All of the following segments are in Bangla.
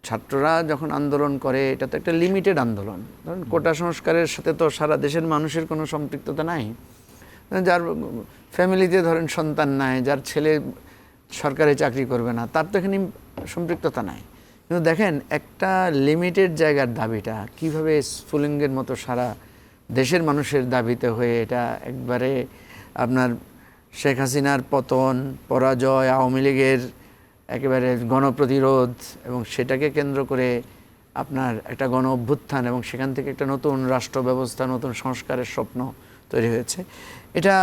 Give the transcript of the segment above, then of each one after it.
ছাত্ররা যখন আন্দোলন করে এটা তো একটা লিমিটেড আন্দোলন। ধরুন কোটা সংস্কারের সাথে তো সারা দেশের মানুষের কোনো সম্পৃক্ততা নাই। যার ফ্যামিলিতে ধরেন সন্তান নাই, যার ছেলে সরকারি চাকরি করবে না, তার তো এখানে সম্পৃক্ততা নাই। কিন্তু দেখেন একটা লিমিটেড জায়গার দাবিটা কিভাবে স্ফুলিঙ্গের মতো সারা দেশের মানুষের দাবিতে হয়ে এটা একবারে আপনার শেখ হাসিনার পতন, পরাজয়, আওয়ামী লীগের একেবারে গণপ্রতিরোধ এবং সেটাকে কেন্দ্র করে আপনার একটা গণ অভ্যুত্থান এবং সেখান থেকে একটা নতুন রাষ্ট্র ব্যবস্থা, নতুন সংস্কারের স্বপ্ন তৈরি হয়েছে। এটা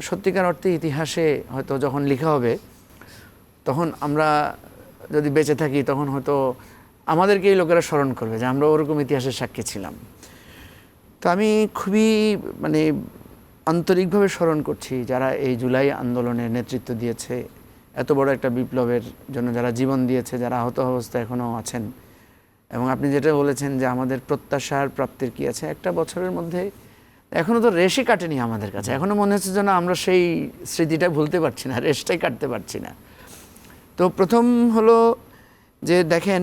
সত্যিকার অর্থে ইতিহাসে হয়তো যখন লেখা হবে তখন আমরা যদি বেঁচে থাকি তখন হয়তো আমাদেরকে এই লোকেরা স্মরণ করবে যে আমরা ওরকম ইতিহাসের সাক্ষী ছিলাম। তো আমি খুবই মানে আন্তরিকভাবে স্মরণ করছি যারা এই জুলাই আন্দোলনের নেতৃত্ব দিয়েছে, এত বড় একটা বিপ্লবের জন্য যারা জীবন দিয়েছে, যারা আহত অবস্থায় এখনও আছেন। এবং আপনি যেটা বলেছেন যে আমাদের প্রত্যাশার প্রাপ্তির কী আছে, একটা বছরের মধ্যে এখনও তো রেশই কাটেনি আমাদের কাছে। এখনও মনে হচ্ছে যেন আমরা সেই স্মৃতিটা ভুলতে পারছি না, রেশটাই কাটতে পারছি না। তো প্রথম হলো যে দেখেন,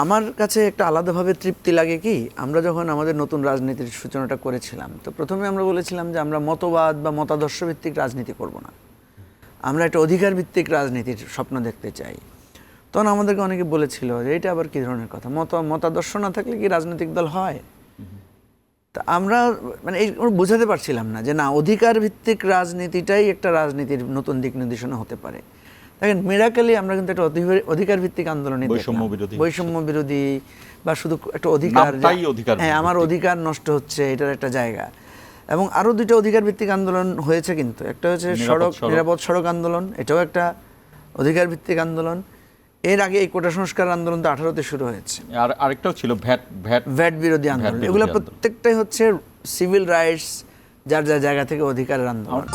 আমার কাছে একটা আলাদাভাবে তৃপ্তি লাগে কি, আমরা যখন আমাদের নতুন রাজনীতির সূচনাটা করেছিলাম তো প্রথমে আমরা বলেছিলাম যে আমরা মতবাদ বা মতাদর্শ ভিত্তিক রাজনীতি করব না, আমরা একটা অধিকার ভিত্তিক রাজনীতির স্বপ্ন দেখতে চাই। তখন আমাদেরকে অনেকে বলেছিল যে এটা আবার কী ধরনের কথা, মতাদর্শ না থাকলে কি রাজনৈতিক দল হয়? তা আমরা মানে এই বোঝাতে পারছিলাম না যে না, অধিকার ভিত্তিক রাজনীতিটাই একটা রাজনীতির নতুন দিক নির্দেশনা হতে পারে। দেখেন মিরাকেলি আমরা কিন্তু একটা অধিকার ভিত্তিক আন্দোলনে বৈষম্য বিরোধী বা শুধু একটা অধিকার, হ্যাঁ আমার অধিকার নষ্ট হচ্ছে এটার একটা জায়গা। এবং আরও দুইটা অধিকার ভিত্তিক আন্দোলন হয়েছে কিন্তু, একটা হচ্ছে নিরাপদ সড়ক আন্দোলন, এটাও একটা অধিকার ভিত্তিক আন্দোলন। এর আগে এই কোটা সংস্কার আন্দোলন তো 18তে শুরু হয়েছে, আর আরেকটাও ছিল ভ্যাট বিরোধী আন্দোলন। এগুলো প্রত্যেকটাই হচ্ছে সিভিল রাইটস, যার যার জায়গা থেকে অধিকারের আন্দোলন।